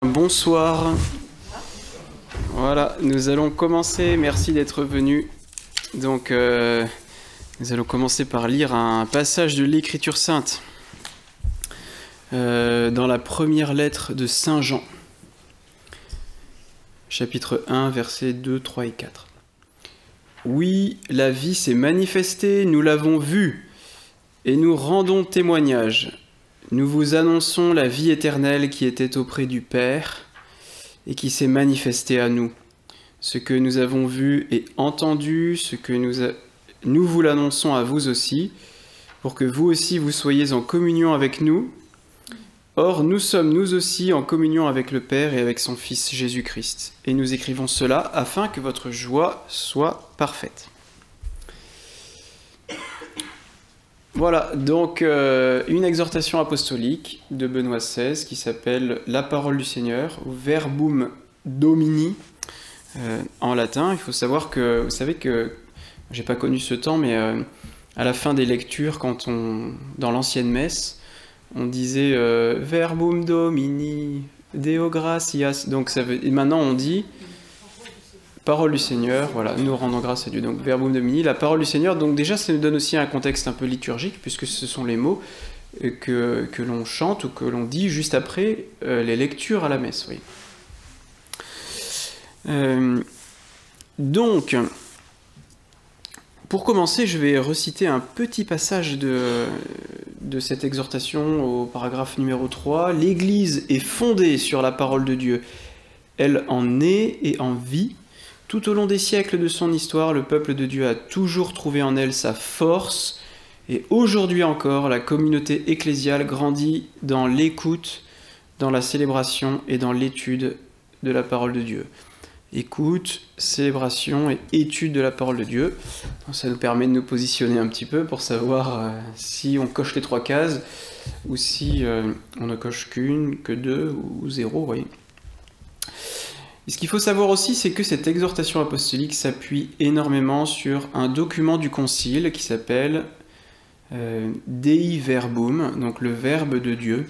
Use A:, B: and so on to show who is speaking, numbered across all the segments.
A: Bonsoir. Voilà, nous allons commencer. Merci d'être venus. Donc, nous allons commencer par lire un passage de l'Écriture sainte dans la première lettre de Saint Jean, chapitre 1, versets 2, 3 et 4. Oui, la vie s'est manifestée, nous l'avons vue, et nous rendons témoignage. Nous vous annonçons la vie éternelle qui était auprès du Père et qui s'est manifestée à nous. Ce que nous avons vu et entendu, ce que nous vous l'annonçons à vous aussi, pour que vous aussi vous soyez en communion avec nous. Or, nous sommes nous aussi en communion avec le Père et avec son Fils Jésus-Christ. Et nous écrivons cela afin que votre joie soit parfaite. Voilà, donc une exhortation apostolique de Benoît XVI qui s'appelle « La parole du Seigneur » ou « Verbum Domini » en latin. Il faut savoir que, vous savez que, j'ai pas connu ce temps, mais à la fin des lectures, dans l'ancienne messe, on disait « Verbum Domini, Deo gratias ». Donc et maintenant on dit « Parole du Seigneur », voilà, nous rendons grâce à Dieu. Donc, Verbum Domini, la parole du Seigneur. Donc déjà, ça nous donne aussi un contexte un peu liturgique, puisque ce sont les mots que l'on chante ou que l'on dit juste après les lectures à la messe. Oui. Donc, pour commencer, je vais reciter un petit passage de cette exhortation au paragraphe numéro 3. « L'Église est fondée sur la parole de Dieu. Elle en est et en vit. Tout au long des siècles de son histoire, le peuple de Dieu a toujours trouvé en elle sa force, et aujourd'hui encore, la communauté ecclésiale grandit dans l'écoute, dans la célébration et dans l'étude de la parole de Dieu. » Écoute, célébration et étude de la parole de Dieu. Donc ça nous permet de nous positionner un petit peu pour savoir si on coche les 3 cases ou si on ne coche qu'une, que 2 ou 0, vous voyez. Et ce qu'il faut savoir aussi, c'est que cette exhortation apostolique s'appuie énormément sur un document du Concile qui s'appelle Dei Verbum, donc le Verbe de Dieu,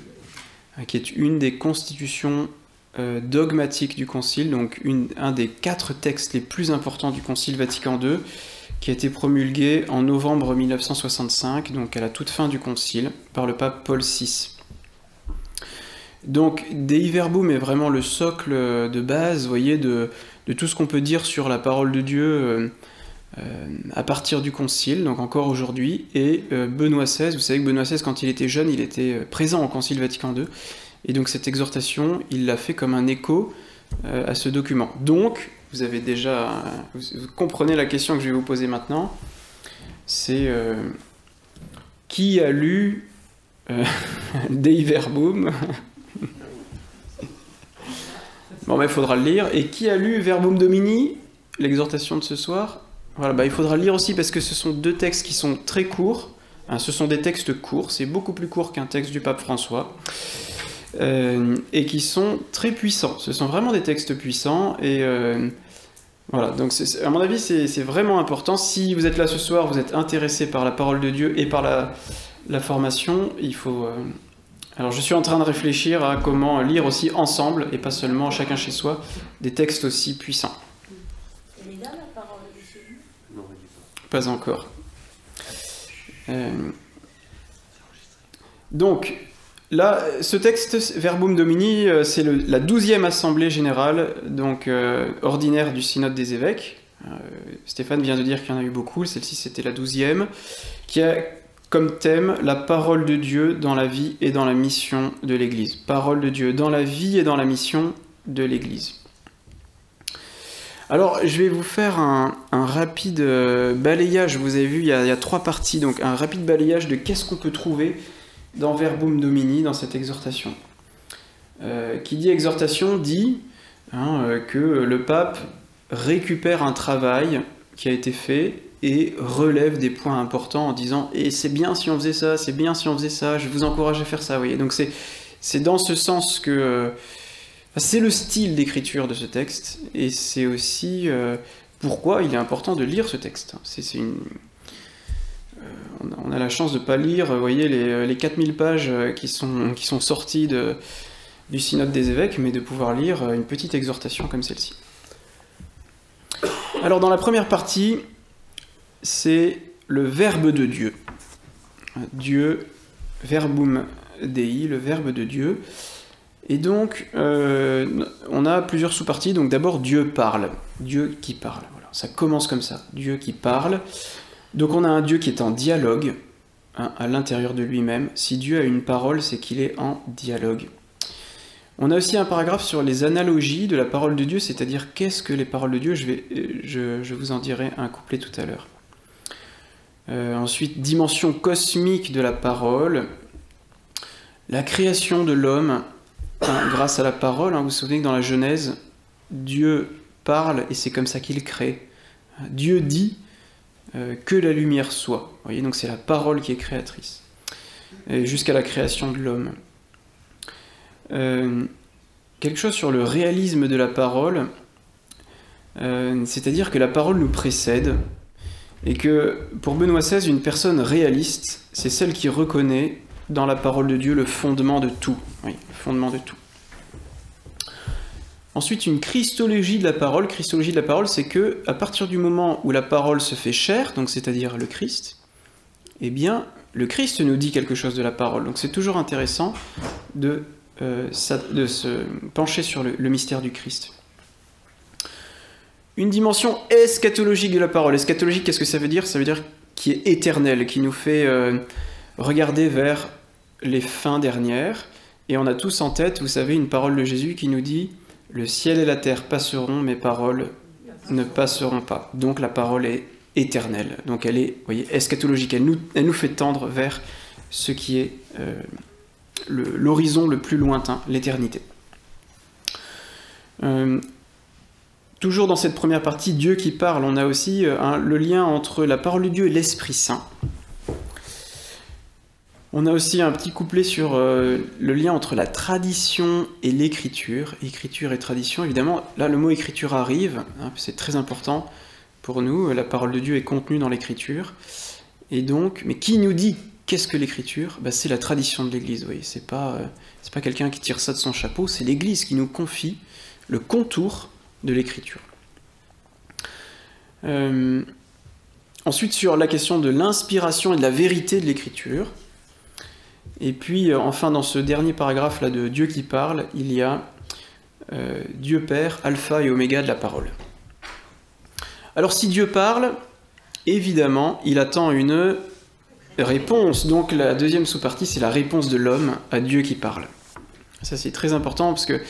A: qui est une des constitutions dogmatiques du Concile, donc un des 4 textes les plus importants du Concile Vatican II, qui a été promulgué en novembre 1965, donc à la toute fin du Concile, par le pape Paul VI. Donc, Dei Verbum est vraiment le socle de base, vous voyez, de tout ce qu'on peut dire sur la parole de Dieu à partir du Concile, donc encore aujourd'hui. Et Benoît XVI, vous savez que Benoît XVI, quand il était jeune, il était présent au Concile Vatican II. Et donc cette exhortation, il l'a fait comme un écho à ce document. Donc, vous comprenez la question que je vais vous poser maintenant. C'est qui a lu Dei Verbum? Bon, il faudra le lire. Et qui a lu Verbum Domini, l'exhortation de ce soir? Voilà, il faudra le lire aussi parce que ce sont 2 textes qui sont très courts. Ce sont des textes courts, c'est beaucoup plus court qu'un texte du pape François. Et qui sont très puissants. Ce sont vraiment des textes puissants. Et voilà, donc à mon avis, c'est vraiment important. Si vous êtes là ce soir, vous êtes intéressé par la parole de Dieu et par la formation, il faut... Alors je suis en train de réfléchir à comment lire aussi ensemble, et pas seulement chacun chez soi, des textes aussi puissants.
B: Elle est là la parole de Jésus?
A: Non, pas encore. Donc, là, ce texte, Verbum Domini, c'est la 12e assemblée générale, donc ordinaire du synode des évêques. Stéphane vient de dire qu'il y en a eu beaucoup, celle-ci c'était la 12e, qui a comme thème la parole de Dieu dans la vie et dans la mission de l'Église. Parole de Dieu dans la vie et dans la mission de l'Église. Alors, je vais vous faire un rapide balayage. Vous avez vu, il y a 3 parties, donc un rapide balayage de qu'est-ce qu'on peut trouver dans Verbum Domini, dans cette exhortation. Qui dit exhortation dit que le pape récupère un travail qui a été fait et relève des points importants en disant « Et c'est bien si on faisait ça, c'est bien si on faisait ça, je vous encourage à faire ça. » Vous voyez. Donc c'est dans ce sens que... c'est le style d'écriture de ce texte, et c'est aussi pourquoi il est important de lire ce texte. On a la chance de ne pas lire, vous voyez, les 4000 pages qui sont sorties du synode des évêques, mais de pouvoir lire une petite exhortation comme celle-ci. Alors dans la première partie, c'est le Verbe de Dieu. Dieu, Verbum Dei, le Verbe de Dieu. Et donc, on a plusieurs sous-parties. Donc d'abord, Dieu parle. Dieu qui parle. Voilà. Ça commence comme ça. Dieu qui parle. Donc on a un Dieu qui est en dialogue, hein, à l'intérieur de lui-même. Si Dieu a une parole, c'est qu'il est en dialogue. On a aussi un paragraphe sur les analogies de la parole de Dieu, c'est-à-dire qu'est-ce que les paroles de Dieu. Je vous en dirai un couplet tout à l'heure. Ensuite, dimension cosmique de la parole. La création de l'homme, hein, grâce à la parole. Hein, vous vous souvenez que dans la Genèse, Dieu parle et c'est comme ça qu'il crée. Dieu dit que la lumière soit. Vous voyez, donc c'est la parole qui est créatrice. Jusqu'à la création de l'homme. Quelque chose sur le réalisme de la parole, c'est-à-dire que la parole nous précède, et que pour Benoît XVI, une personne réaliste, c'est celle qui reconnaît dans la parole de Dieu le fondement de tout. Oui, le fondement de tout. Ensuite, une christologie de la parole. Christologie de la parole, c'est que à partir du moment où la parole se fait chair, donc c'est-à-dire le Christ, eh bien, le Christ nous dit quelque chose de la parole. Donc c'est toujours intéressant de se pencher sur le mystère du Christ. Une dimension eschatologique de la parole. Eschatologique, qu'est-ce que ça veut dire? Ça veut dire qui est éternel, qui nous fait regarder vers les fins dernières. Et on a tous en tête, vous savez, une parole de Jésus qui nous dit « Le ciel et la terre passeront, mes paroles ne passeront pas ». Donc la parole est éternelle. Donc elle est, vous voyez, eschatologique. Elle nous fait tendre vers ce qui est l'horizon le plus lointain, l'éternité. Toujours dans cette première partie, Dieu qui parle, on a aussi le lien entre la parole de Dieu et l'Esprit Saint. On a aussi un petit couplet sur le lien entre la tradition et l'écriture. Écriture et tradition, évidemment, là le mot écriture arrive, hein, c'est très important pour nous, la parole de Dieu est contenue dans l'écriture. Et donc, mais qui nous dit qu'est-ce que l'écriture? Ben, c'est la tradition de l'Église, oui. C'est pas quelqu'un qui tire ça de son chapeau, c'est l'Église qui nous confie le contour de l'écriture. Ensuite, sur la question de l'inspiration et de la vérité de l'écriture. Et puis, enfin, dans ce dernier paragraphe là de Dieu qui parle, il y a Dieu Père, alpha et oméga de la parole. Alors, si Dieu parle, évidemment, il attend une réponse. Donc, la deuxième sous-partie, c'est la réponse de l'homme à Dieu qui parle. Ça, c'est très important parce qu'il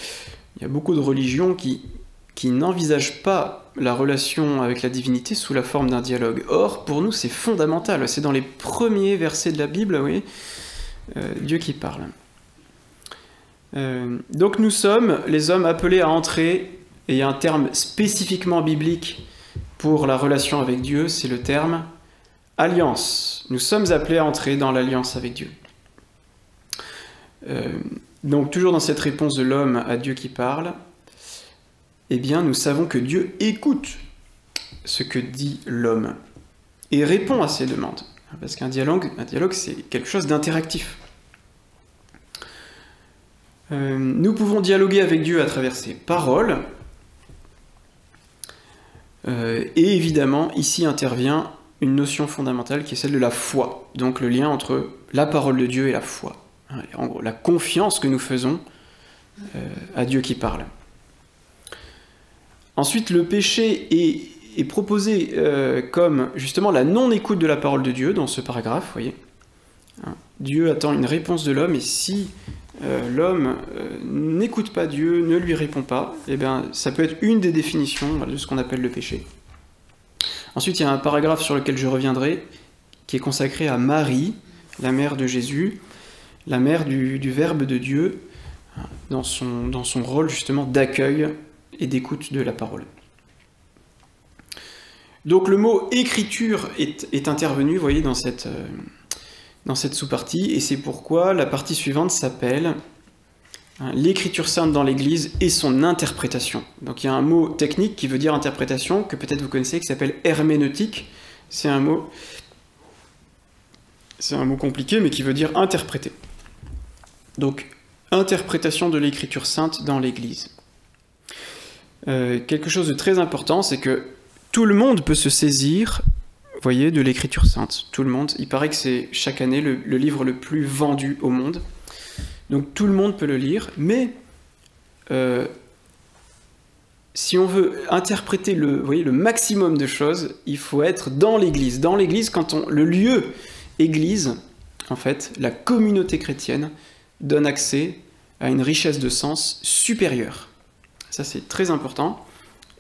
A: y a beaucoup de religions qui n'envisagent pas la relation avec la divinité sous la forme d'un dialogue. Or, pour nous, c'est fondamental. C'est dans les premiers versets de la Bible, oui, Dieu qui parle. Donc nous sommes les hommes appelés à entrer, et il y a un terme spécifiquement biblique pour la relation avec Dieu, c'est le terme alliance. Nous sommes appelés à entrer dans l'alliance avec Dieu. Donc toujours dans cette réponse de l'homme à Dieu qui parle, eh bien nous savons que Dieu écoute ce que dit l'homme et répond à ses demandes. Parce qu'un dialogue, c'est quelque chose d'interactif. Nous pouvons dialoguer avec Dieu à travers ses paroles. Et évidemment, ici intervient une notion fondamentale qui est celle de la foi. Donc le lien entre la parole de Dieu et la foi. En gros, la confiance que nous faisons à Dieu qui parle. Ensuite, le péché est proposé comme justement la non-écoute de la parole de Dieu dans ce paragraphe, vous voyez. Dieu attend une réponse de l'homme, et si l'homme n'écoute pas Dieu, ne lui répond pas, eh bien, ça peut être une des définitions de ce qu'on appelle le péché. Ensuite, il y a un paragraphe sur lequel je reviendrai, qui est consacré à Marie, la mère de Jésus, la mère du Verbe de Dieu, dans son rôle justement d'accueil et d'écoute de la parole. Donc le mot « écriture » est intervenu, vous voyez, dans cette sous-partie, et c'est pourquoi la partie suivante s'appelle l'écriture sainte dans l'Église et son interprétation. Donc il y a un mot technique qui veut dire interprétation, que peut-être vous connaissez, qui s'appelle herméneutique. C'est un mot compliqué, mais qui veut dire interpréter. Donc interprétation de l'Écriture sainte dans l'Église. Quelque chose de très important, c'est que tout le monde peut se saisir, vous voyez, de l'Écriture sainte. Tout le monde. Il paraît que c'est chaque année le livre le plus vendu au monde. Donc tout le monde peut le lire, mais si on veut interpréter le maximum de choses, il faut être dans l'Église. Dans l'Église, le lieu Église, en fait, la communauté chrétienne, donne accès à une richesse de sens supérieure. Ça, c'est très important.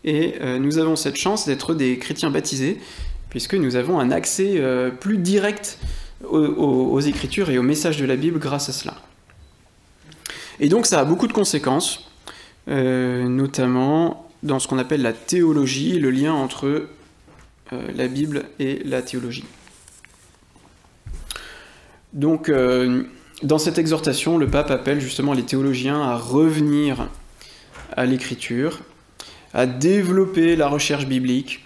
A: Et nous avons cette chance d'être des chrétiens baptisés, puisque nous avons un accès plus direct aux Écritures et aux messages de la Bible grâce à cela. Et donc, ça a beaucoup de conséquences, notamment dans ce qu'on appelle la théologie, le lien entre la Bible et la théologie. Donc, dans cette exhortation, le pape appelle justement les théologiens à revenir à l'Écriture, à développer la recherche biblique,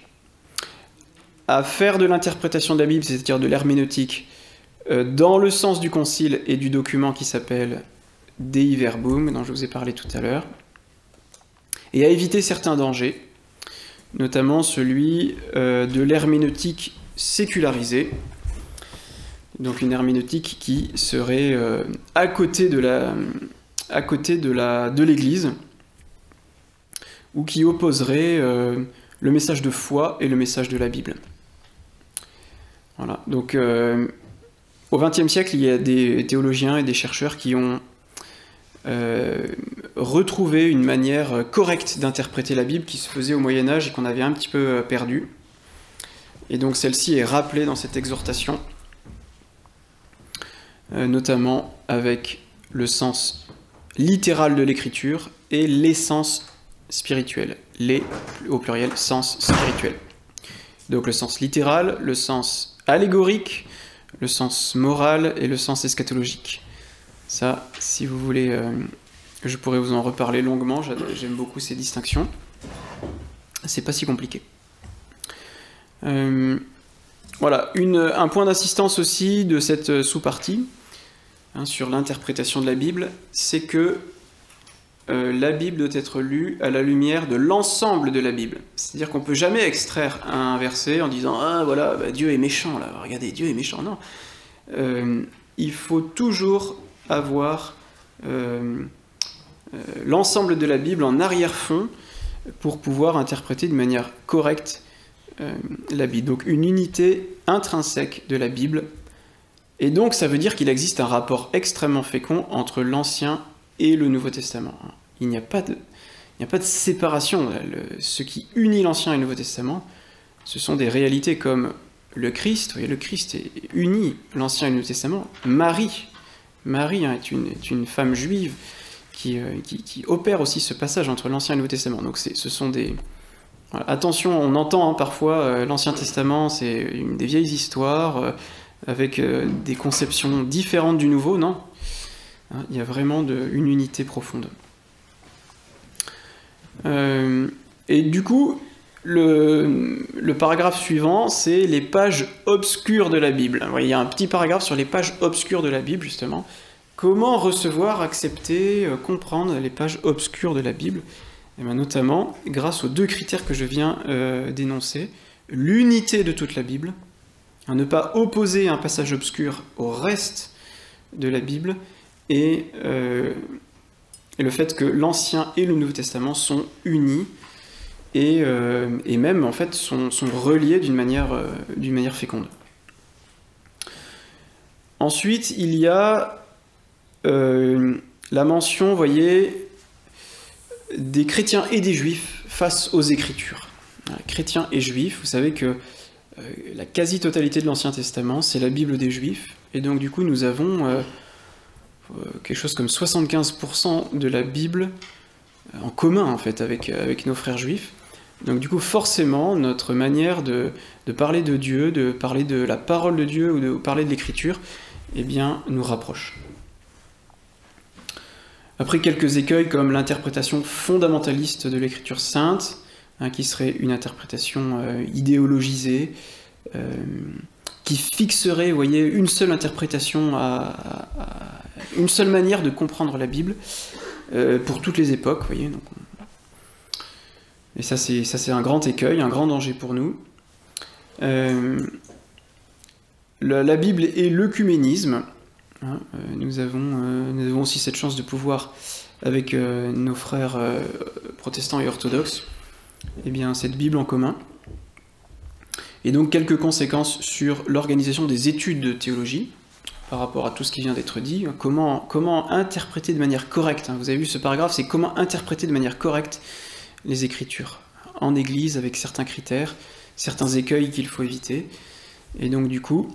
A: à faire de l'interprétation de la Bible, c'est-à-dire de l'herméneutique, dans le sens du concile et du document qui s'appelle Dei Verbum, dont je vous ai parlé tout à l'heure, et à éviter certains dangers, notamment celui de l'herméneutique sécularisée, donc une herméneutique qui serait à côté de l'Église, ou qui opposerait le message de foi et le message de la Bible. Voilà. Donc, au XXe siècle, il y a des théologiens et des chercheurs qui ont retrouvé une manière correcte d'interpréter la Bible qui se faisait au Moyen-Âge et qu'on avait un petit peu perdue. Et donc, celle-ci est rappelée dans cette exhortation, notamment avec le sens littéral de l'écriture et l'essence spirituelle, les au pluriel sens spirituel. Donc le sens littéral, le sens allégorique, le sens moral et le sens eschatologique. Ça, si vous voulez, je pourrais vous en reparler longuement, j'aime beaucoup ces distinctions. C'est pas si compliqué. Voilà, un point d'assistance aussi de cette sous-partie, sur l'interprétation de la Bible, c'est que la Bible doit être lue à la lumière de l'ensemble de la Bible. C'est-à-dire qu'on ne peut jamais extraire un verset en disant « Ah, voilà, Dieu est méchant, là, regardez, Dieu est méchant. » Non. Il faut toujours avoir l'ensemble de la Bible en arrière-fond pour pouvoir interpréter de manière correcte la Bible. Donc une unité intrinsèque de la Bible. Et donc ça veut dire qu'il existe un rapport extrêmement fécond entre l'Ancien et le Nouveau Testament. Il n'y a pas de séparation. Ce qui unit l'Ancien et le Nouveau Testament, ce sont des réalités comme le Christ. Vous voyez, le Christ unit l'Ancien et le Nouveau Testament. Marie est une femme juive qui opère aussi ce passage entre l'Ancien et le Nouveau Testament. Donc ce sont des... Voilà. Attention, on entend parfois l'Ancien Testament, c'est des vieilles histoires avec des conceptions différentes du Nouveau. Non. Il y a vraiment une unité profonde. Et du coup, le paragraphe suivant, c'est les pages obscures de la Bible. Il y a un petit paragraphe sur les pages obscures de la Bible, justement. Comment recevoir, accepter, comprendre les pages obscures de la Bible? Et bien, notamment, grâce aux deux critères que je viens d'énoncer, l'unité de toute la Bible, ne pas opposer un passage obscur au reste de la Bible, et le fait que l'Ancien et le Nouveau Testament sont unis et même en fait sont reliés d'une manière féconde. Ensuite, il y a la mention, vous voyez, des chrétiens et des juifs face aux Écritures. Chrétiens et juifs, vous savez que la quasi-totalité de l'Ancien Testament, c'est la Bible des Juifs, et donc du coup nous avons quelque chose comme 75% de la Bible en commun en fait avec nos frères juifs. Donc du coup forcément notre manière de parler de Dieu, de parler de la parole de Dieu ou de parler de l'Écriture, eh bien nous rapproche. Après quelques écueils comme l'interprétation fondamentaliste de l'Écriture sainte, qui serait une interprétation idéologisée, qui fixerait, vous voyez, une seule interprétation une seule manière de comprendre la Bible pour toutes les époques, vous voyez. Donc, et ça c'est un grand écueil, un grand danger pour nous. La Bible et l'œcuménisme. Hein, nous avons aussi cette chance de pouvoir, avec nos frères protestants et orthodoxes, eh bien, cette Bible en commun. Et donc quelques conséquences sur l'organisation des études de théologie, par rapport à tout ce qui vient d'être dit. Comment interpréter de manière correcte, hein, vous avez vu ce paragraphe, c'est comment interpréter de manière correcte les Écritures, en Église, avec certains critères, certains écueils qu'il faut éviter. Et donc du coup,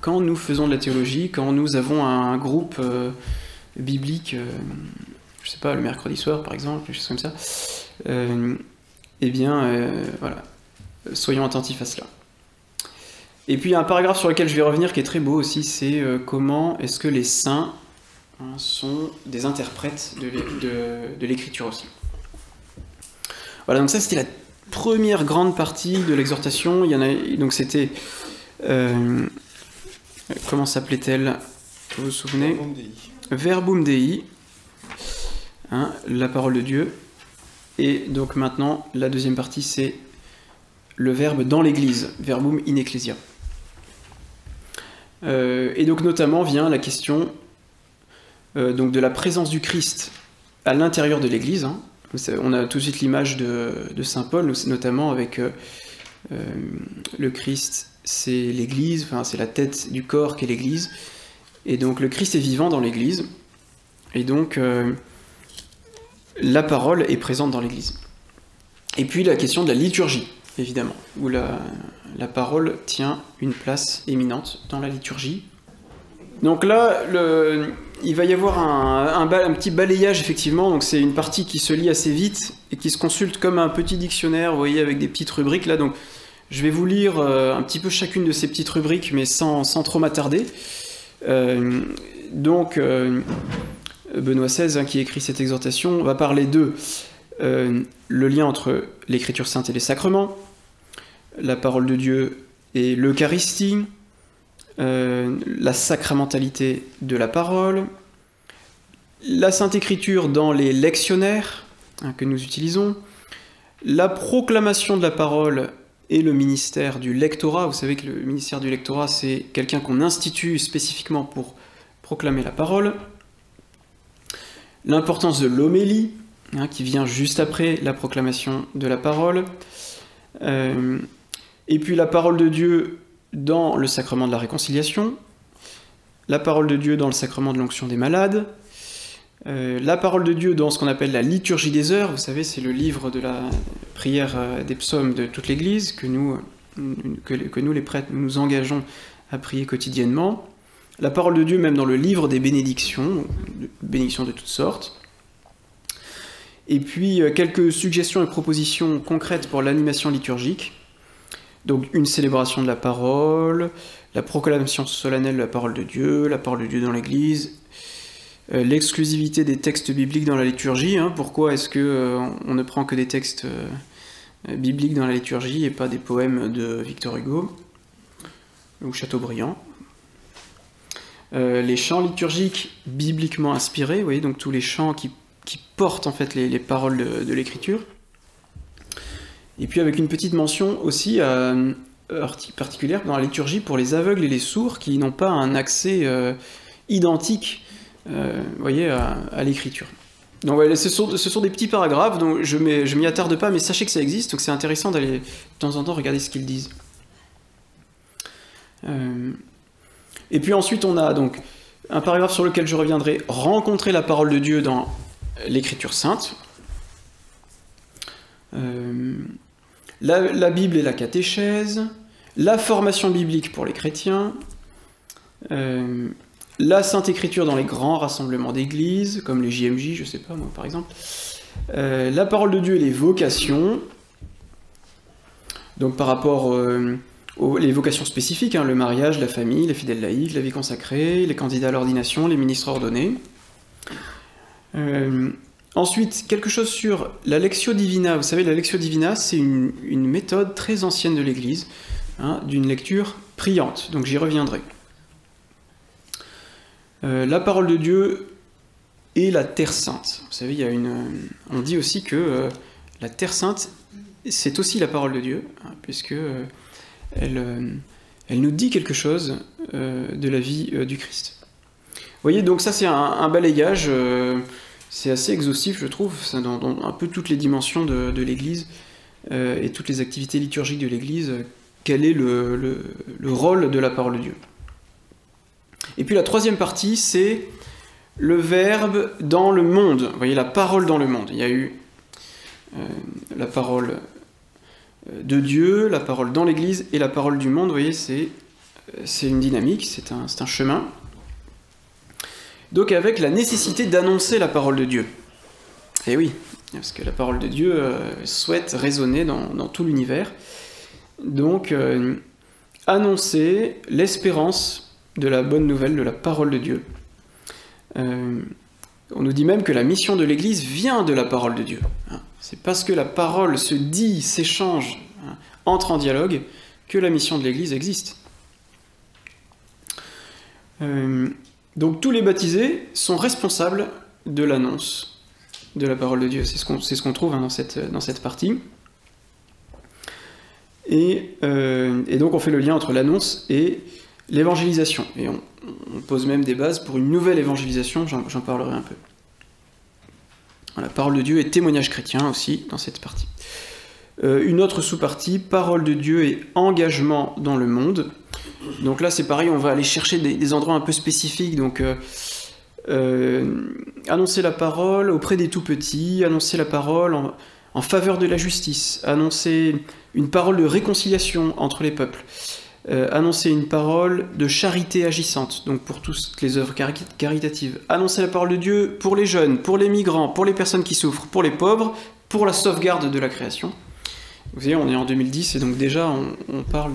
A: quand nous faisons de la théologie, quand nous avons un groupe biblique, je sais pas, le mercredi soir par exemple, quelque chose comme ça, eh bien, voilà, soyons attentifs à cela. Et puis il y a un paragraphe sur lequel je vais revenir qui est très beau aussi, c'est comment est-ce que les saints sont des interprètes de l'écriture aussi. Voilà, donc ça c'était la première grande partie de l'exhortation. Il y en a, donc c'était... comment s'appelait-elle? Vous vous souvenez?
C: Verbum Dei.
A: Verbum Dei, hein, la parole de Dieu. Et donc maintenant, la deuxième partie, c'est le verbe dans l'Église, verbum in ecclesia. Et donc notamment vient la question donc de la présence du Christ à l'intérieur de l'Église. Hein. On a tout de suite l'image de Saint Paul, notamment avec le Christ, c'est l'Église, enfin c'est la tête du corps qu'est l'Église. Et donc le Christ est vivant dans l'Église. Et donc la parole est présente dans l'Église. Et puis la question de la liturgie, évidemment, où la parole tient une place éminente dans la liturgie. Donc là, il va y avoir un petit balayage, effectivement. Donc c'est une partie qui se lit assez vite et qui se consulte comme un petit dictionnaire, vous voyez, avec des petites rubriques là. Donc je vais vous lire un petit peu chacune de ces petites rubriques, mais sans trop m'attarder. Donc Benoît XVI, hein, qui écrit cette exhortation, va parler de le lien entre l'écriture sainte et les sacrements, la parole de Dieu et l'Eucharistie, la sacramentalité de la parole, la Sainte Écriture dans les lectionnaires, hein, que nous utilisons, la proclamation de la parole et le ministère du lectorat. Vous savez que le ministère du lectorat, c'est quelqu'un qu'on institue spécifiquement pour proclamer la parole. L'importance de l'homélie, hein, qui vient juste après la proclamation de la parole. Et puis la parole de Dieu dans le sacrement de la réconciliation, la parole de Dieu dans le sacrement de l'onction des malades, la parole de Dieu dans ce qu'on appelle la liturgie des heures. Vous savez, c'est le livre de la prière des psaumes de toute l'Église que nous les prêtres, nous engageons à prier quotidiennement. La parole de Dieu même dans le livre des bénédictions de toutes sortes. Et puis quelques suggestions et propositions concrètes pour l'animation liturgique. Donc une célébration de la parole, la proclamation solennelle de la parole de Dieu dans l'Église, l'exclusivité des textes bibliques dans la liturgie. Hein. Pourquoi est-ce qu'on ne prend que des textes bibliques dans la liturgie et pas des poèmes de Victor Hugo ou Chateaubriand? Les chants liturgiques bibliquement inspirés, vous voyez, donc tous les chants qui portent en fait les paroles de l'Écriture. Et puis avec une petite mention aussi particulière dans la liturgie pour les aveugles et les sourds qui n'ont pas un accès identique, vous voyez, à l'Écriture. Donc voilà, ce sont des petits paragraphes, donc je m'y attarde pas, mais sachez que ça existe, donc c'est intéressant d'aller de temps en temps regarder ce qu'ils disent. Et puis ensuite on a donc un paragraphe sur lequel je reviendrai, rencontrer la parole de Dieu dans l'Écriture sainte. La Bible et la catéchèse, la formation biblique pour les chrétiens, la Sainte Écriture dans les grands rassemblements d'église, comme les JMJ, je sais pas moi par exemple, la parole de Dieu et les vocations, donc par rapport les vocations spécifiques, hein, le mariage, la famille, les fidèles laïcs, la vie consacrée, les candidats à l'ordination, les ministres ordonnés. Ensuite, quelque chose sur la Lectio Divina. Vous savez, la Lectio Divina, c'est une méthode très ancienne de l'Église, hein, d'une lecture priante. Donc j'y reviendrai. La parole de Dieu et la Terre Sainte. Vous savez, on dit aussi que la Terre Sainte, c'est aussi la parole de Dieu, hein, puisque elle nous dit quelque chose de la vie du Christ. Vous voyez, donc ça c'est un balayage, c'est assez exhaustif, je trouve, ça dans un peu toutes les dimensions de l'Église et toutes les activités liturgiques de l'Église, quel est le rôle de la parole de Dieu. Et puis la troisième partie, c'est le Verbe dans le monde. Vous voyez, la parole dans le monde. Il y a eu la parole de Dieu, la parole dans l'Église et la parole du monde. Vous voyez, c'est une dynamique, c'est un chemin. Donc avec la nécessité d'annoncer la parole de Dieu. Et oui, parce que la parole de Dieu souhaite résonner dans tout l'univers. Donc annoncer l'espérance de la bonne nouvelle, de la parole de Dieu. On nous dit même que la mission de l'Église vient de la parole de Dieu. C'est parce que la parole se dit, s'échange, entre en dialogue, que la mission de l'Église existe. Donc tous les baptisés sont responsables de l'annonce de la parole de Dieu. C'est ce qu'on trouve dans cette partie. Et donc on fait le lien entre l'annonce et l'évangélisation. Et on pose même des bases pour une nouvelle évangélisation, j'en parlerai un peu. La parole de Dieu et témoignage chrétien aussi dans cette partie. Une autre sous-partie, parole de Dieu et engagement dans le monde. Donc là c'est pareil, on va aller chercher des endroits un peu spécifiques, donc annoncer la parole auprès des tout-petits, annoncer la parole en faveur de la justice, annoncer une parole de réconciliation entre les peuples, annoncer une parole de charité agissante, donc pour toutes les œuvres caritatives, annoncer la parole de Dieu pour les jeunes, pour les migrants, pour les personnes qui souffrent, pour les pauvres, pour la sauvegarde de la création. Vous voyez, on est en 2010 et donc déjà on parle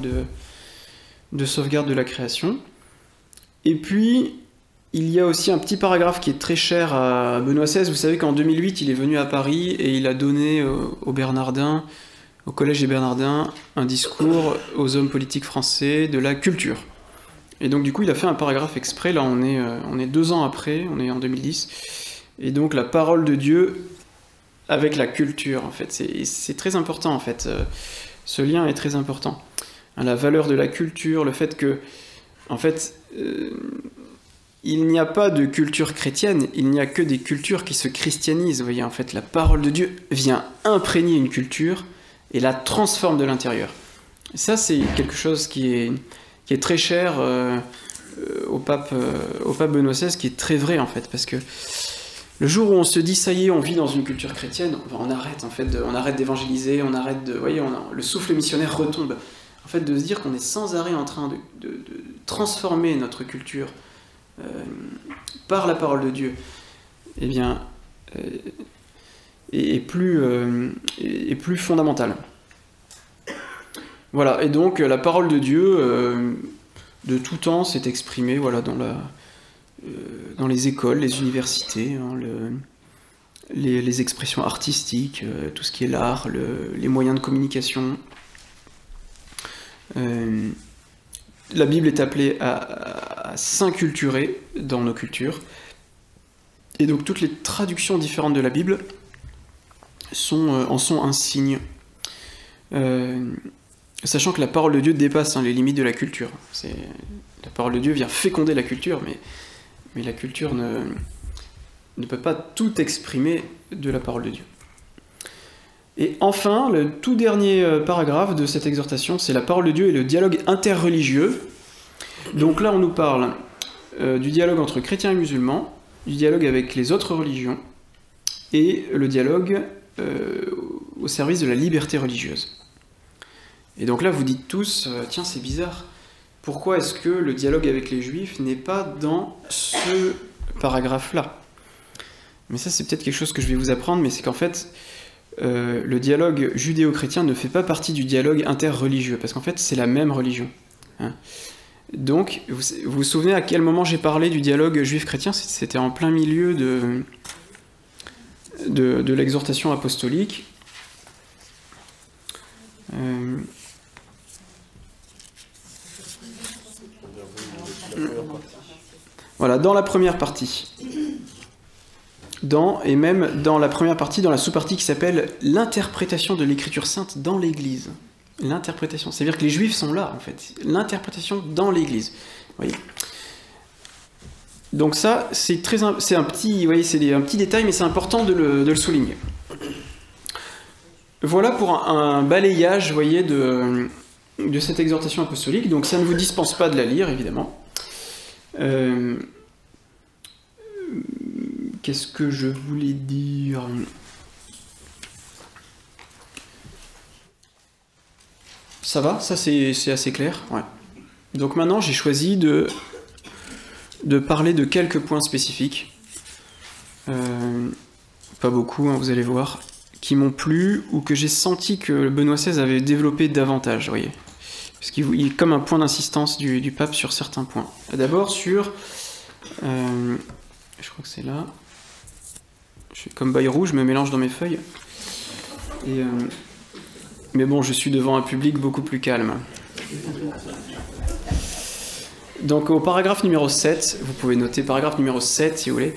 A: de sauvegarde de la création. Et puis, il y a aussi un petit paragraphe qui est très cher à Benoît XVI. Vous savez qu'en 2008, il est venu à Paris et il a donné aux Bernardins, au Collège des Bernardins, un discours aux hommes politiques français de la culture. Et donc du coup, il a fait un paragraphe exprès. Là, on est 2 ans après, on est en 2010. Et donc la parole de Dieu avec la culture, en fait. C'est très important, en fait. Ce lien est très important. La valeur de la culture, le fait que, en fait, il n'y a pas de culture chrétienne, il n'y a que des cultures qui se christianisent. Vous voyez, en fait, la parole de Dieu vient imprégner une culture et la transforme de l'intérieur. Ça, c'est quelque chose qui est très cher au pape Benoît XVI, qui est très vrai, en fait, parce que le jour où on se dit, ça y est, on vit dans une culture chrétienne, on arrête, en fait, on arrête d'évangéliser, on arrête de... Vous voyez, le souffle missionnaire retombe. En fait, de se dire qu'on est sans arrêt en train de transformer notre culture par la parole de Dieu, eh bien, est plus fondamentale. Voilà, et donc la parole de Dieu, de tout temps, s'est exprimée voilà, dans les écoles, les universités, hein, les expressions artistiques, tout ce qui est l'art, les moyens de communication. La Bible est appelée à s'inculturer dans nos cultures. Et donc toutes les traductions différentes de la Bible en sont un signe. Sachant que la parole de Dieu dépasse les limites de la culture. La parole de Dieu vient féconder la culture, mais la culture ne peut pas tout exprimer de la parole de Dieu. Et enfin, le tout dernier paragraphe de cette exhortation, c'est la parole de Dieu et le dialogue interreligieux. Donc là, on nous parle du dialogue entre chrétiens et musulmans, du dialogue avec les autres religions, et le dialogue au service de la liberté religieuse. Et donc là, vous dites tous, tiens, c'est bizarre, pourquoi est-ce que le dialogue avec les Juifs n'est pas dans ce paragraphe-là? Mais ça, c'est peut-être quelque chose que je vais vous apprendre, mais c'est qu'en fait, le dialogue judéo-chrétien ne fait pas partie du dialogue interreligieux, parce qu'en fait, c'est la même religion. Hein. Donc, vous vous souvenez à quel moment j'ai parlé du dialogue juif-chrétien? C'était en plein milieu de l'exhortation apostolique. Voilà, dans la première partie. Et même dans la première partie, dans la sous-partie qui s'appelle l'interprétation de l'écriture sainte dans l'Église. L'interprétation, c'est-à-dire que les Juifs sont là, en fait. L'interprétation dans l'Église. Vous voyez. Donc ça, c'est un petit détail, mais c'est important de le souligner. Voilà pour un balayage, vous voyez, de cette exhortation apostolique. Donc ça ne vous dispense pas de la lire, évidemment. Qu'est-ce que je voulais dire ? Ça va ? Ça, c'est assez clair ? Ouais. Donc maintenant, j'ai choisi de parler de quelques points spécifiques. Pas beaucoup, hein, vous allez voir, qui m'ont plu ou que j'ai senti que Benoît XVI avait développé davantage, vous voyez. Parce qu'il y a comme un point d'insistance du pape sur certains points. D'abord sur... je crois que c'est là. Je suis comme Bayrou, je me mélange dans mes feuilles. Mais bon, je suis devant un public beaucoup plus calme. Donc au paragraphe numéro 7, vous pouvez noter paragraphe numéro 7 si vous voulez,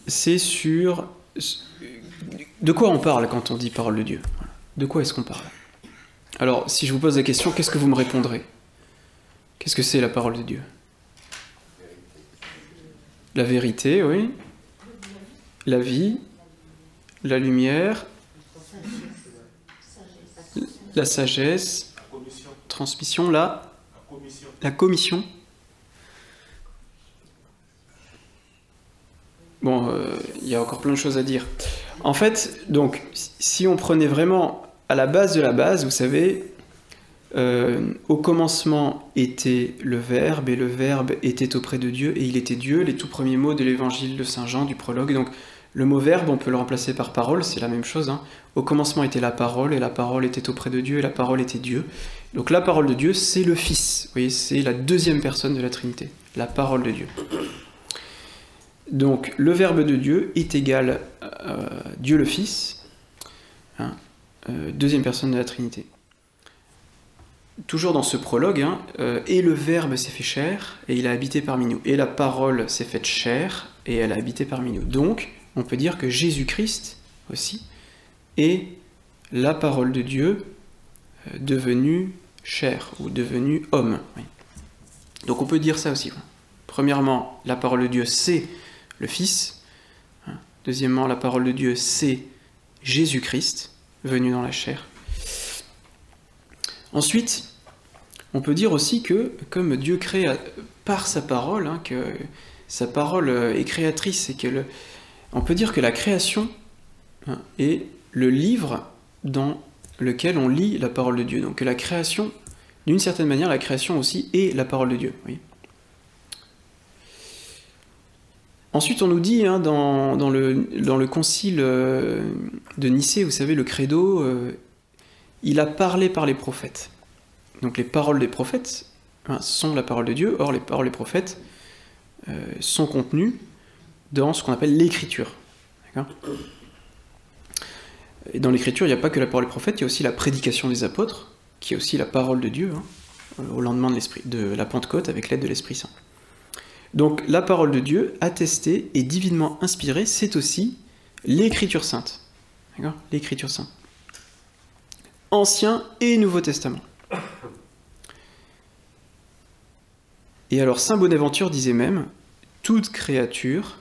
A: c'est sur... De quoi on parle quand on dit parole de Dieu ? De quoi est-ce qu'on parle ? Alors, si je vous pose la question, qu'est-ce que vous me répondrez ? Qu'est-ce que c'est la parole de Dieu ? La vérité, oui. La vie, la lumière, la sagesse, transmission, la commission. Bon, il y a encore plein de choses à dire. En fait, donc, si on prenait vraiment à la base de la base, vous savez, au commencement était le Verbe, et le Verbe était auprès de Dieu, et il était Dieu, les tout premiers mots de l'évangile de Saint Jean, du prologue. Donc, le mot Verbe, on peut le remplacer par parole, c'est la même chose. Hein. Au commencement était la parole, et la parole était auprès de Dieu, et la parole était Dieu. Donc, la parole de Dieu, c'est le Fils. Vous voyez, c'est la deuxième personne de la Trinité, la parole de Dieu. Donc, le Verbe de Dieu est égal à Dieu le Fils, hein, deuxième personne de la Trinité. Toujours dans ce prologue, hein, et le Verbe s'est fait chair, et il a habité parmi nous. Et la parole s'est faite chair, et elle a habité parmi nous. Donc, on peut dire que Jésus-Christ aussi est la parole de Dieu devenue chair, ou devenue homme. Oui. Donc on peut dire ça aussi. Premièrement, la parole de Dieu, c'est le Fils. Deuxièmement, la parole de Dieu, c'est Jésus-Christ, venu dans la chair. Ensuite, on peut dire aussi que, comme Dieu crée par sa parole, hein, que sa parole est créatrice, et que on peut dire que la création, hein, est le livre dans lequel on lit la parole de Dieu. Donc que la création, d'une certaine manière, la création aussi est la parole de Dieu. Oui. Ensuite, on nous dit, hein, dans le concile de Nicée, vous savez, le credo, il a parlé par les prophètes. Donc les paroles des prophètes, hein, sont la parole de Dieu. Or, les paroles des prophètes sont contenues dans ce qu'on appelle l'écriture. D'accord ? Et dans l'écriture, il n'y a pas que la parole des prophètes, il y a aussi la prédication des apôtres, qui est aussi la parole de Dieu, hein, au lendemain de la Pentecôte, avec l'aide de l'Esprit Saint. Donc la parole de Dieu, attestée et divinement inspirée, c'est aussi l'écriture sainte. D'accord ? L'écriture sainte. Ancien et Nouveau Testament. Et alors saint Bonaventure disait même, toute créature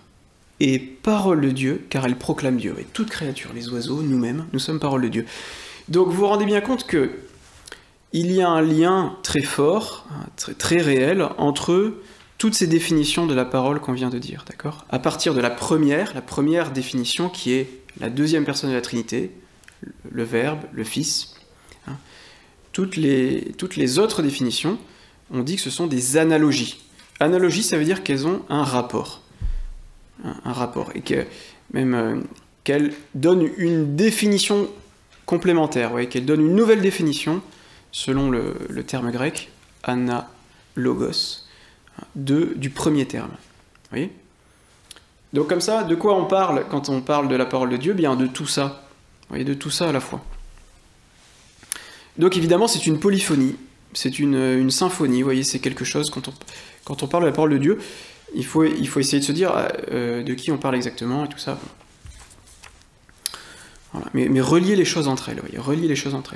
A: est parole de Dieu, car elle proclame Dieu. Et toute créature, les oiseaux, nous-mêmes, nous sommes parole de Dieu. Donc vous vous rendez bien compte que il y a un lien très fort, très, très réel, entre toutes ces définitions de la parole qu'on vient de dire, d'accord ? À partir de la première définition qui est la deuxième personne de la Trinité, le Verbe, le Fils. Hein, toutes les autres définitions, on dit que ce sont des analogies. Analogie, ça veut dire qu'elles ont un rapport. Un rapport. Et que même qu'elles donnent une définition complémentaire, ouais, qu'elles donnent une nouvelle définition, selon le terme grec, analogos, du premier terme. Vous voyez ? Donc comme ça, de quoi on parle quand on parle de la parole de Dieu ? Bien de tout ça. Vous voyez, de tout ça à la fois. Donc évidemment, c'est une polyphonie. C'est une symphonie, vous voyez, c'est quelque chose, quand on parle de la parole de Dieu, il faut essayer de se dire de qui on parle exactement et tout ça. Voilà. Mais relier les choses entre elles, voyez, relier les choses entre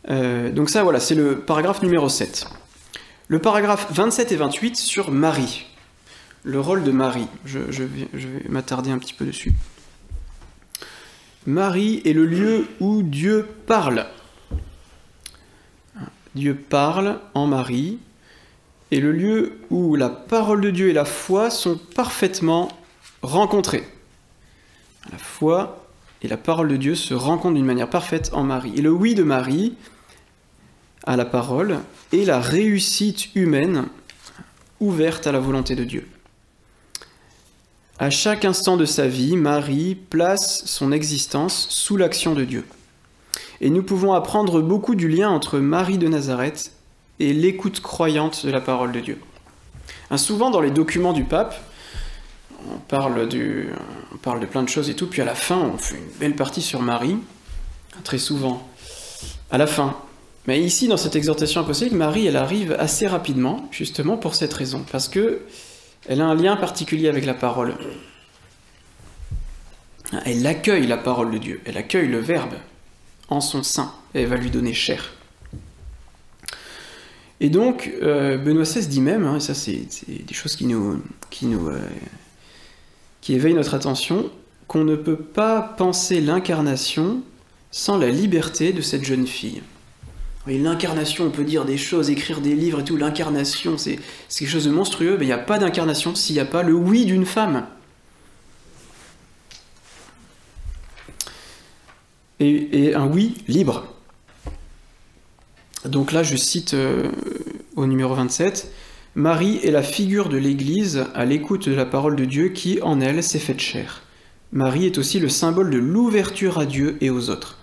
A: elles. Donc ça, voilà, c'est le paragraphe numéro 7. Le paragraphe 27 et 28 sur Marie. Le rôle de Marie. Je vais m'attarder un petit peu dessus. Marie est le lieu où Dieu parle. Dieu parle en Marie, et le lieu où la parole de Dieu et la foi sont parfaitement rencontrées. La foi et la parole de Dieu se rencontrent d'une manière parfaite en Marie. Et le oui de Marie à la parole est la réussite humaine ouverte à la volonté de Dieu. À chaque instant de sa vie, Marie place son existence sous l'action de Dieu. Et nous pouvons apprendre beaucoup du lien entre Marie de Nazareth et l'écoute croyante de la parole de Dieu. Souvent dans les documents du pape, on parle de plein de choses et tout, puis à la fin on fait une belle partie sur Marie, très souvent, à la fin. Mais ici, dans cette exhortation apostolique, Marie, elle arrive assez rapidement, justement pour cette raison, parce que elle a un lien particulier avec la parole. Elle accueille la parole de Dieu, elle accueille le Verbe en son sein, et elle va lui donner chair. Et donc, Benoît XVI dit même, et ça c'est des choses qui éveillent notre attention, qu'on ne peut pas penser l'incarnation sans la liberté de cette jeune fille. Oui, l'incarnation, on peut dire des choses, écrire des livres et tout, l'incarnation, c'est quelque chose de monstrueux, mais il n'y a pas d'incarnation s'il n'y a pas le oui d'une femme. Et un oui libre. Donc là, je cite au numéro 27, « Marie est la figure de l'Église à l'écoute de la parole de Dieu qui, en elle, s'est faite chair. Marie est aussi le symbole de l'ouverture à Dieu et aux autres.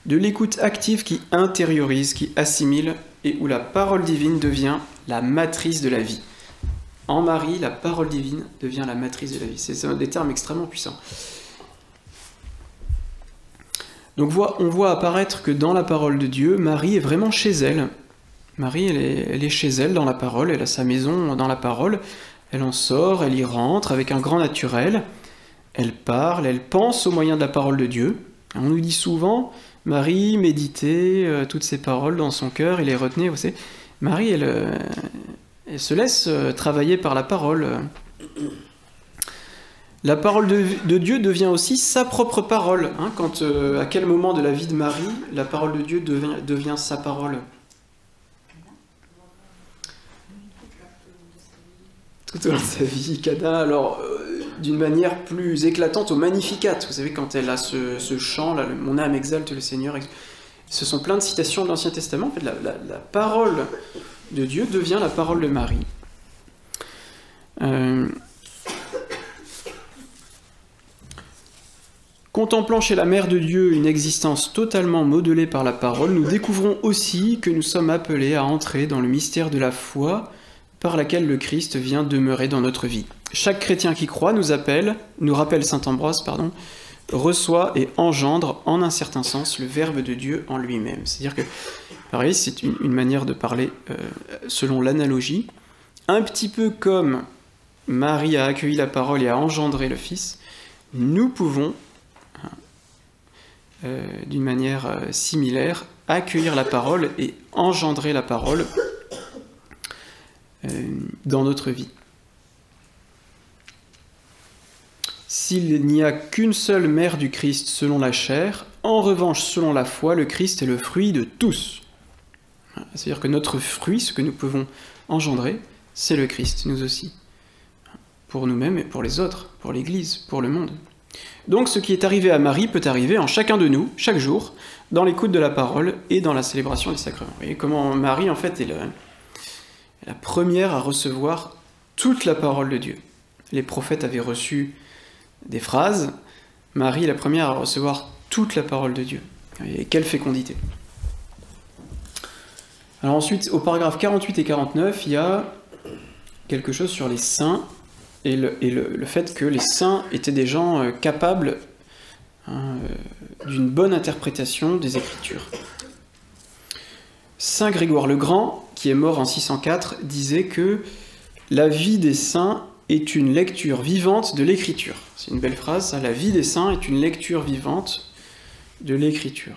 A: De l'écoute active qui intériorise, qui assimile, et où la parole divine devient la matrice de la vie. » En Marie, la parole divine devient la matrice de la vie. C'est des termes extrêmement puissants. Donc on voit apparaître que dans la parole de Dieu, Marie est vraiment chez elle. Marie, elle est chez elle dans la parole, elle a sa maison dans la parole, elle en sort, elle y rentre avec un grand naturel, elle parle, elle pense au moyen de la parole de Dieu. On nous dit souvent, Marie méditait toutes ces paroles dans son cœur et les retenait. Vous savez, Marie, elle se laisse travailler par la parole. La parole de Dieu devient aussi sa propre parole. À quel moment de la vie de Marie, la parole de Dieu devient sa parole? Tout au long de sa vie, Cana, alors d'une manière plus éclatante au Magnificat. Vous savez, quand elle a ce chant, là, mon âme exalte le Seigneur. Ce sont plein de citations de l'Ancien Testament. En fait, la parole de Dieu devient la parole de Marie. Contemplant chez la Mère de Dieu une existence totalement modelée par la parole, nous découvrons aussi que nous sommes appelés à entrer dans le mystère de la foi par laquelle le Christ vient demeurer dans notre vie. Chaque chrétien qui croit nous rappelle saint Ambroise, reçoit et engendre en un certain sens le Verbe de Dieu en lui-même. C'est-à-dire que, pareil, c'est une manière de parler selon l'analogie, un petit peu comme Marie a accueilli la parole et a engendré le Fils, nous pouvons d'une manière similaire, accueillir la parole et engendrer la parole dans notre vie. S'il n'y a qu'une seule mère du Christ selon la chair, en revanche, selon la foi, le Christ est le fruit de tous. C'est-à-dire que notre fruit, ce que nous pouvons engendrer, c'est le Christ, nous aussi. Pour nous-mêmes et pour les autres, pour l'Église, pour le monde. Donc ce qui est arrivé à Marie peut arriver en chacun de nous, chaque jour, dans l'écoute de la parole et dans la célébration des sacrements. Vous voyez comment Marie, en fait, est la première à recevoir toute la parole de Dieu. Les prophètes avaient reçu des phrases, Marie est la première à recevoir toute la parole de Dieu. Et quelle fécondité. Alors ensuite, au paragraphe 48 et 49, il y a quelque chose sur les saints, et le fait que les saints étaient des gens capables d'une bonne interprétation des Écritures. Saint Grégoire le Grand, qui est mort en 604, disait que la vie des saints est une lecture vivante de l'Écriture. C'est une belle phrase, ça. La vie des saints est une lecture vivante de l'Écriture.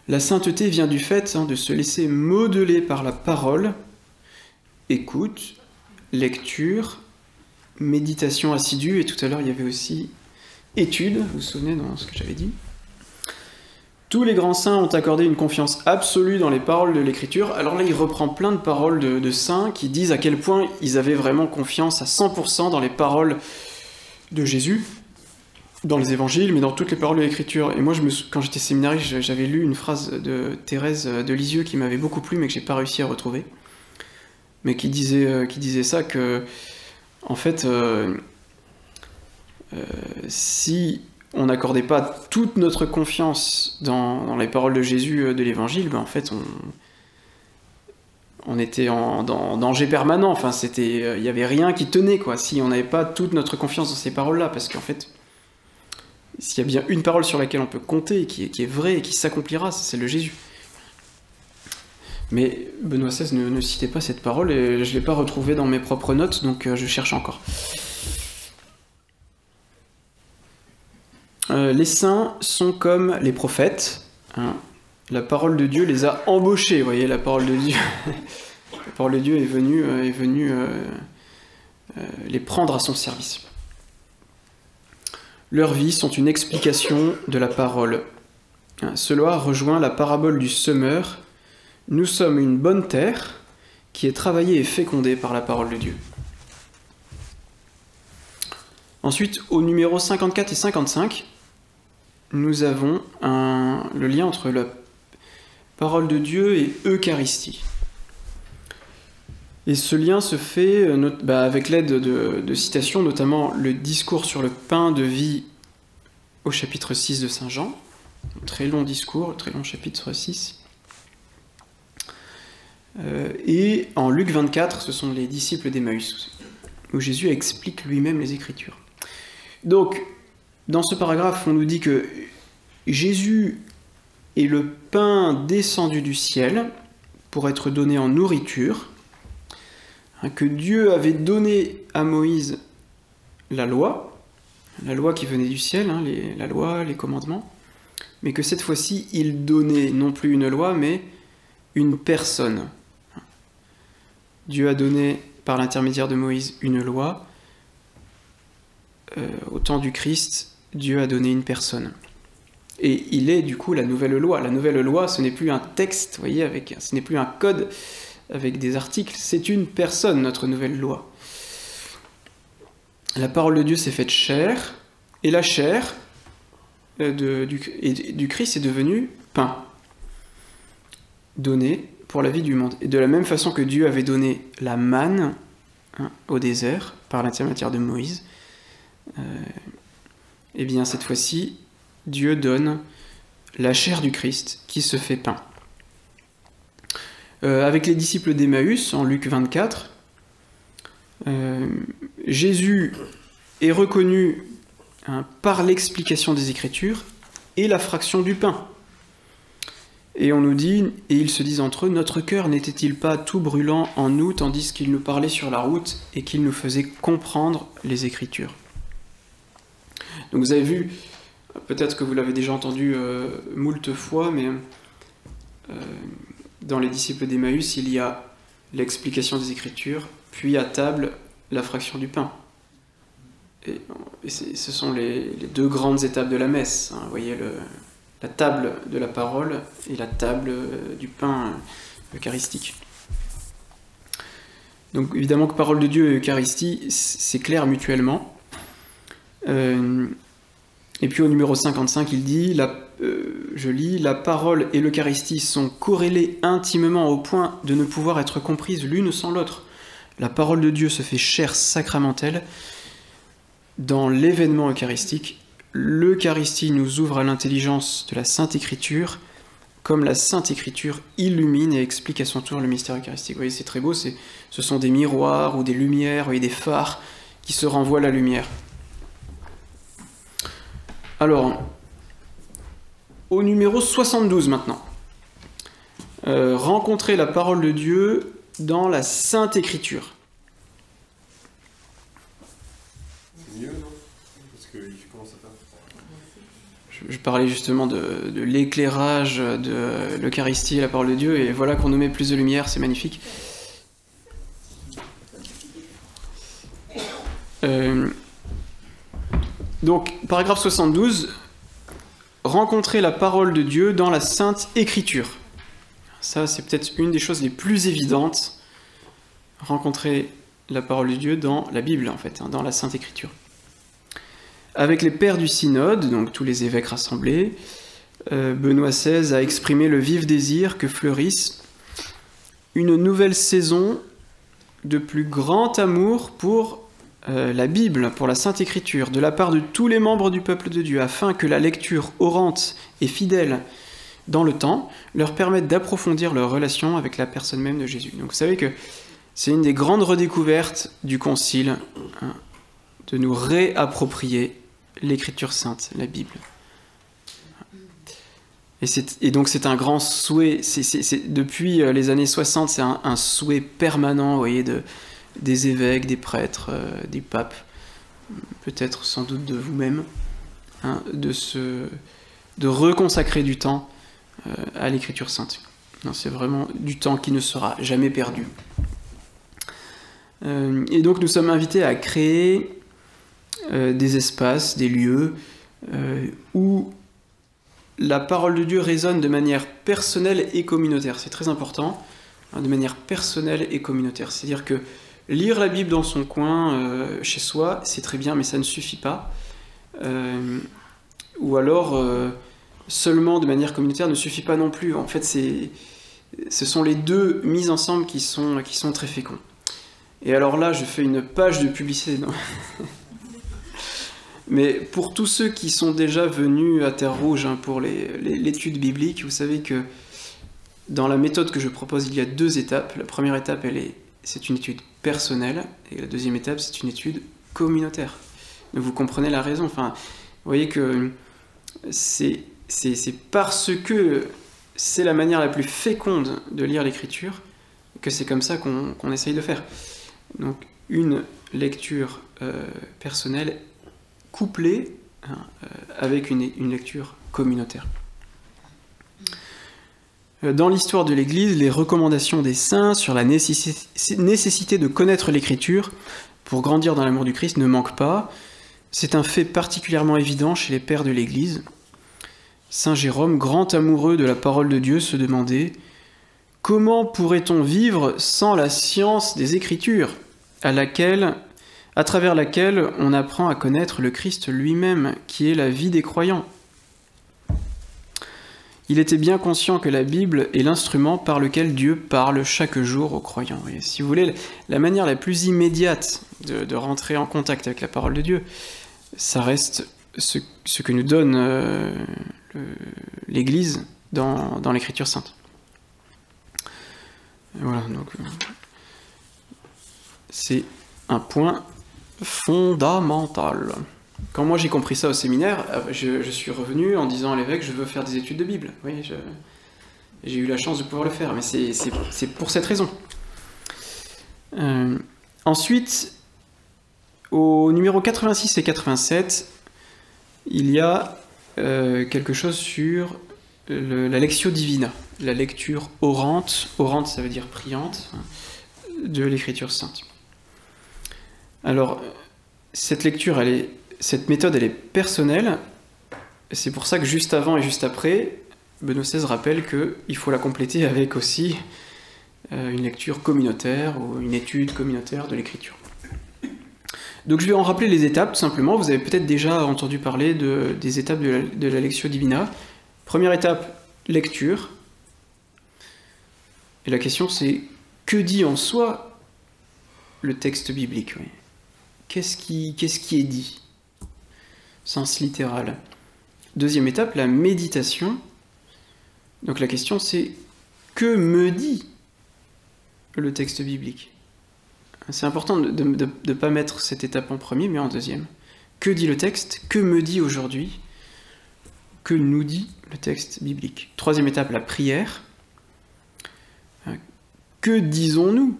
A: La sainteté vient du fait de se laisser modeler par la parole, écoute, lecture, méditation assidue, et tout à l'heure il y avait aussi étude, vous vous souvenez dans ce que j'avais dit. Tous les grands saints ont accordé une confiance absolue dans les paroles de l'Écriture. Alors là, il reprend plein de paroles de saints qui disent à quel point ils avaient vraiment confiance à 100% dans les paroles de Jésus, dans les évangiles, mais dans toutes les paroles de l'Écriture. Et moi, quand j'étais séminariste, j'avais lu une phrase de Thérèse de Lisieux qui m'avait beaucoup plu, mais que j'ai pas réussi à retrouver. Mais qui disait ça, que, en fait, si on n'accordait pas toute notre confiance dans les paroles de Jésus de l'Évangile, ben en fait, on était en danger permanent. Enfin, il n'y avait rien qui tenait, quoi, si on n'avait pas toute notre confiance dans ces paroles-là. Parce qu'en fait, s'il y a bien une parole sur laquelle on peut compter, qui est vraie et qui s'accomplira, c'est celle de Jésus. Mais Benoît XVI ne citait pas cette parole, et je ne l'ai pas retrouvée dans mes propres notes, donc je cherche encore. Les saints sont comme les prophètes. Hein. La parole de Dieu les a embauchés. Vous voyez, la parole de Dieu, la parole de Dieu est venue les prendre à son service. Leurs vies sont une explication de la parole. Hein. Cela rejoint la parabole du semeur. Nous sommes une bonne terre qui est travaillée et fécondée par la parole de Dieu. Ensuite, au numéro 54 et 55, nous avons le lien entre la parole de Dieu et Eucharistie. Et ce lien se fait avec l'aide de citations, notamment le discours sur le pain de vie au chapitre 6 de Saint Jean. Un très long discours, un très long chapitre 6. Et en Luc 24, ce sont les disciples d'Emmaüs, où Jésus explique lui-même les Écritures. Donc, dans ce paragraphe, on nous dit que Jésus est le pain descendu du ciel pour être donné en nourriture, que Dieu avait donné à Moïse la loi qui venait du ciel, la loi, les commandements, mais que cette fois-ci, il donnait non plus une loi, mais une personne. Dieu a donné par l'intermédiaire de Moïse une loi. Au temps du Christ, Dieu a donné une personne. Et il est du coup la nouvelle loi. La nouvelle loi, ce n'est plus un texte, vous voyez, ce n'est plus un code avec des articles, c'est une personne, notre nouvelle loi. La parole de Dieu s'est faite chair, et la chair du Christ est devenue pain, donné pour la vie du monde. Et de la même façon que Dieu avait donné la manne au désert, par l'intermédiaire de Moïse, et bien cette fois-ci, Dieu donne la chair du Christ qui se fait pain. Avec les disciples d'Emmaüs, en Luc 24, Jésus est reconnu par l'explication des Écritures et la fraction du pain. Et on nous dit, et ils se disent entre eux, notre cœur n'était-il pas tout brûlant en nous, tandis qu'il nous parlait sur la route et qu'il nous faisait comprendre les Écritures. Donc vous avez vu, peut-être que vous l'avez déjà entendu moult fois, mais dans les disciples d'Emmaüs, il y a l'explication des Écritures, puis à table, la fraction du pain. Et ce sont les deux grandes étapes de la messe. Vous voyez, la table de la parole et la table du pain eucharistique. Donc évidemment que parole de Dieu et Eucharistie, c'est clair mutuellement. Et puis au numéro 55, il dit, je lis, la parole et l'Eucharistie sont corrélées intimement au point de ne pouvoir être comprises l'une sans l'autre. La parole de Dieu se fait chair sacramentelle dans l'événement eucharistique. L'Eucharistie nous ouvre à l'intelligence de la Sainte Écriture, comme la Sainte Écriture illumine et explique à son tour le mystère eucharistique. Vous voyez, c'est très beau, ce sont des miroirs ou des lumières, et des phares qui se renvoient à la lumière. Alors, au numéro 72 maintenant. Rencontrer la parole de Dieu dans la Sainte Écriture.
C: C'est mieux, non? Parce que je commence à faire.
A: Je parlais justement de l'éclairage de l'Eucharistie et la parole de Dieu, et voilà qu'on nous met plus de lumière, c'est magnifique. Donc, paragraphe 72, rencontrer la parole de Dieu dans la Sainte Écriture. Ça, c'est peut-être une des choses les plus évidentes. Rencontrer la parole de Dieu dans la Bible, en fait, dans la Sainte Écriture. Avec les pères du synode, donc tous les évêques rassemblés, Benoît XVI a exprimé le vif désir que fleurisse une nouvelle saison de plus grand amour pour la Bible, pour la Sainte Écriture, de la part de tous les membres du peuple de Dieu, afin que la lecture orante et fidèle dans le temps leur permette d'approfondir leur relation avec la personne même de Jésus. Donc vous savez que c'est une des grandes redécouvertes du Concile, hein, de nous réapproprier l'Écriture sainte, la Bible. Et donc c'est un grand souhait, depuis les années 60, c'est un souhait permanent, vous voyez, des évêques, des prêtres, des papes, peut-être sans doute de vous-même, hein, de reconsacrer du temps à l'Écriture sainte. C'est vraiment du temps qui ne sera jamais perdu. Et donc nous sommes invités à créer des espaces, des lieux où la parole de Dieu résonne de manière personnelle et communautaire. C'est très important, hein, de manière personnelle et communautaire. C'est-à-dire que lire la Bible dans son coin, chez soi, c'est très bien, mais ça ne suffit pas. Ou alors, seulement de manière communautaire ne suffit pas non plus. En fait, ce sont les deux mises ensemble qui sont très féconds. Et alors là, je fais une page de publicité. Non. Mais pour tous ceux qui sont déjà venus à Terre Rouge, hein, pour l'étude biblique, vous savez que dans la méthode que je propose, il y a 2 étapes. La première étape, c'est une étude personnelle, et la deuxième étape, c'est une étude communautaire. Donc vous comprenez la raison. Enfin, vous voyez que c'est parce que c'est la manière la plus féconde de lire l'Écriture que c'est comme ça qu'on essaye de faire. Donc une lecture personnelle couplée, hein, avec une lecture communautaire. Dans l'histoire de l'Église, les recommandations des saints sur la nécessité de connaître l'Écriture pour grandir dans l'amour du Christ ne manquent pas. C'est un fait particulièrement évident chez les pères de l'Église. Saint Jérôme, grand amoureux de la parole de Dieu, se demandait « Comment pourrait-on vivre sans la science des Écritures, à travers laquelle on apprend à connaître le Christ lui-même, qui est la vie des croyants ?» Il était bien conscient que la Bible est l'instrument par lequel Dieu parle chaque jour aux croyants. Et si vous voulez, la manière la plus immédiate de rentrer en contact avec la parole de Dieu, ça reste ce que nous donne l'Église dans l'Écriture sainte. Voilà, donc c'est un point fondamental. Quand moi j'ai compris ça au séminaire, je suis revenu en disant à l'évêque, je veux faire des études de Bible. Oui, j'ai eu la chance de pouvoir le faire, mais c'est pour cette raison. Ensuite, au numéro 86 et 87, il y a quelque chose sur la Lectio Divina, la lecture orante ça veut dire priante, de l'Écriture sainte. Alors, cette lecture, cette méthode, elle est personnelle. C'est pour ça que juste avant et juste après, Benoît XVI rappelle qu'il faut la compléter avec aussi une lecture communautaire ou une étude communautaire de l'Écriture. Donc je vais en rappeler les étapes, tout simplement. Vous avez peut-être déjà entendu parler des étapes de la Lectio Divina. Première étape, lecture. Et la question c'est, que dit en soi le texte biblique, oui. Qu'est-ce qui est dit? Sens littéral. Deuxième étape, la méditation. Donc la question c'est, que me dit le texte biblique? C'est important de ne pas mettre cette étape en premier, mais en deuxième. Que dit le texte? Que me dit aujourd'hui? que nous dit le texte biblique. Troisième étape, la prière. Que disons-nous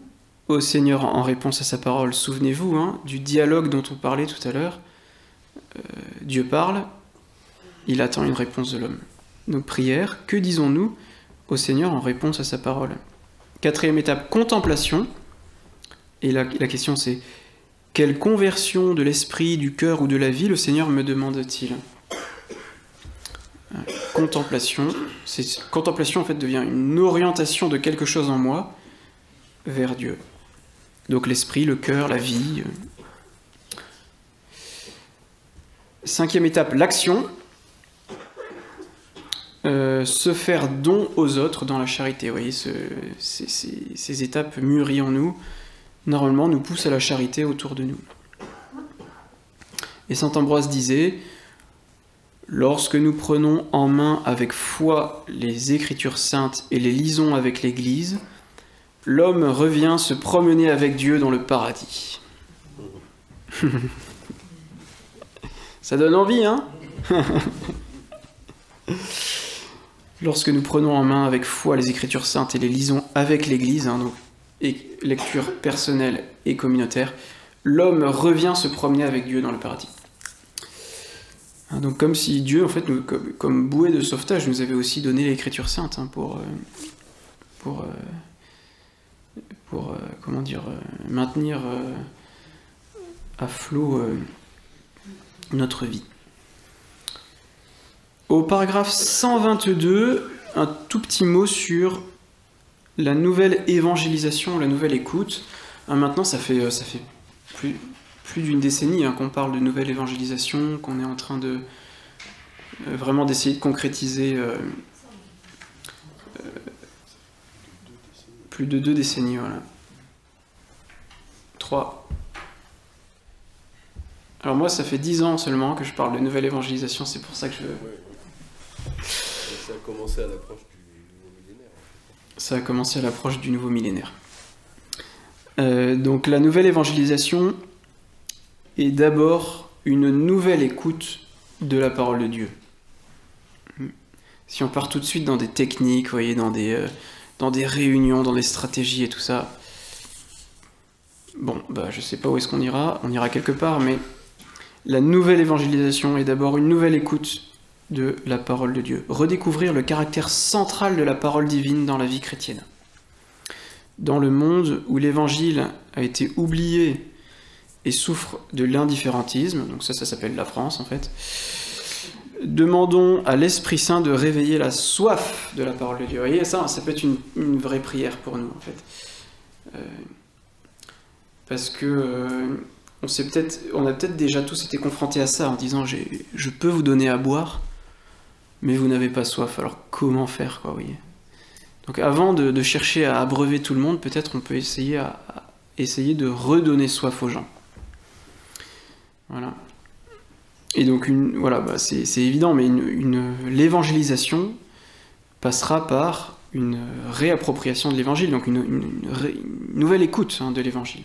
A: au Seigneur en réponse à sa parole? Souvenez-vous du dialogue dont on parlait tout à l'heure. Dieu parle, il attend une réponse de l'homme. Donc prière, que disons-nous au Seigneur en réponse à sa parole? Quatrième étape, contemplation. Et la question c'est, quelle conversion de l'esprit, du cœur ou de la vie le Seigneur me demande-t-il? Contemplation. Contemplation en fait devient une orientation de quelque chose en moi vers Dieu. Donc l'esprit, le cœur, la vie. Cinquième étape, l'action. Se faire don aux autres dans la charité. Vous voyez, ces étapes mûries en nous, normalement, nous poussent à la charité autour de nous. Et saint Ambroise disait, lorsque nous prenons en main avec foi les Écritures saintes et les lisons avec l'Église, l'homme revient se promener avec Dieu dans le paradis. Ça donne envie, hein? Lorsque nous prenons en main avec foi les Écritures saintes et les lisons avec l'Église, donc lecture personnelle et communautaire, l'homme revient se promener avec Dieu dans le paradis. Donc comme si Dieu, en fait, comme bouée de sauvetage, nous avait aussi donné l'Écriture sainte pour maintenir à flot notre vie. Au paragraphe 122, un tout petit mot sur la nouvelle évangélisation, la nouvelle écoute. Maintenant, ça fait plus d'une décennie qu'on parle de nouvelle évangélisation, qu'on est en train de vraiment d'essayer de concrétiser plus de 2 décennies, voilà. 3. Alors moi, ça fait 10 ans seulement que je parle de nouvelle évangélisation, c'est pour ça que je...
C: Ça a commencé à l'approche du nouveau millénaire.
A: Ça a commencé à l'approche du nouveau millénaire. Donc la nouvelle évangélisation est d'abord une nouvelle écoute de la parole de Dieu. Si on part tout de suite dans des techniques, vous voyez, dans des réunions, dans des stratégies et tout ça, bon, je sais pas où est-ce qu'on ira quelque part, mais la nouvelle évangélisation est d'abord une nouvelle écoute de la parole de Dieu. Redécouvrir le caractère central de la parole divine dans la vie chrétienne. Dans le monde où l'évangile a été oublié et souffre de l'indifférentisme, donc ça s'appelle la France en fait, demandons à l'Esprit Saint de réveiller la soif de la parole de Dieu. Vous voyez, ça peut être une vraie prière pour nous en fait. Parce que on a peut-être déjà tous été confrontés à ça en disant je peux vous donner à boire, mais vous n'avez pas soif, alors comment faire, quoi, vous voyez. Donc avant de chercher à abreuver tout le monde, peut-être on peut essayer de redonner soif aux gens. Voilà. Et donc c'est évident, mais l'évangélisation passera par une réappropriation de l'évangile, donc une nouvelle écoute de l'évangile.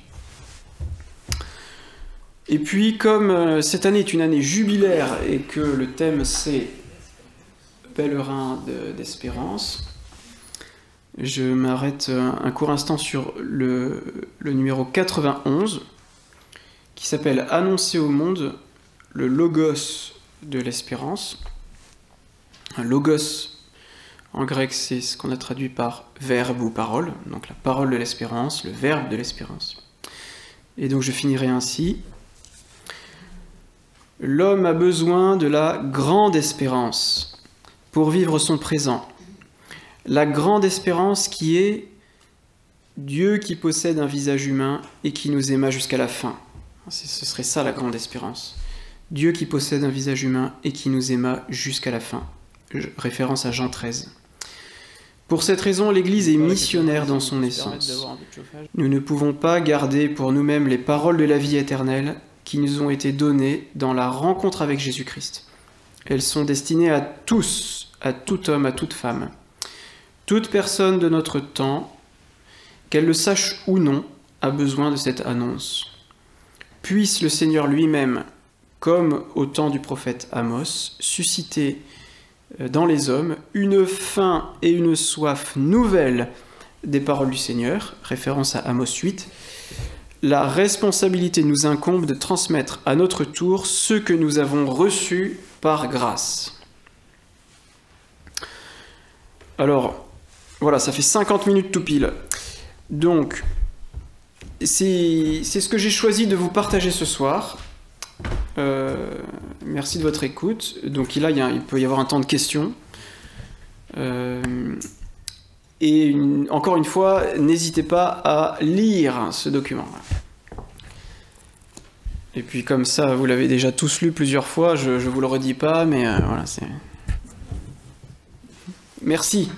A: Et puis, comme cette année est une année jubilaire et que le thème c'est pèlerin d'espérance, je m'arrête un court instant sur le numéro 91 qui s'appelle « Annoncer au monde le logos de l'espérance ». Un logos, en grec, c'est ce qu'on a traduit par verbe ou parole, donc la parole de l'espérance, le verbe de l'espérance. Et donc je finirai ainsi. L'homme a besoin de la grande espérance pour vivre son présent. La grande espérance qui est Dieu qui possède un visage humain et qui nous aima jusqu'à la fin. Ce serait ça la grande espérance. Dieu qui possède un visage humain et qui nous aima jusqu'à la fin. Référence à Jean 13. Pour cette raison, l'Église est missionnaire dans son essence. Nous ne pouvons pas garder pour nous-mêmes les paroles de la vie éternelle qui nous ont été données dans la rencontre avec Jésus-Christ. Elles sont destinées à tous, à tout homme, à toute femme. Toute personne de notre temps, qu'elle le sache ou non, a besoin de cette annonce. Puisse le Seigneur lui-même, comme au temps du prophète Amos, susciter dans les hommes une faim et une soif nouvelles des paroles du Seigneur, référence à Amos 8. La responsabilité nous incombe de transmettre à notre tour ce que nous avons reçu par grâce. Alors, voilà, ça fait 50 minutes tout pile. Donc, c'est ce que j'ai choisi de vous partager ce soir. Merci de votre écoute. Donc là, il peut y avoir un temps de questions. Encore une fois, n'hésitez pas à lire ce document. Et puis comme ça, vous l'avez déjà tous lu plusieurs fois, je vous le redis pas, mais voilà, c'est... Merci.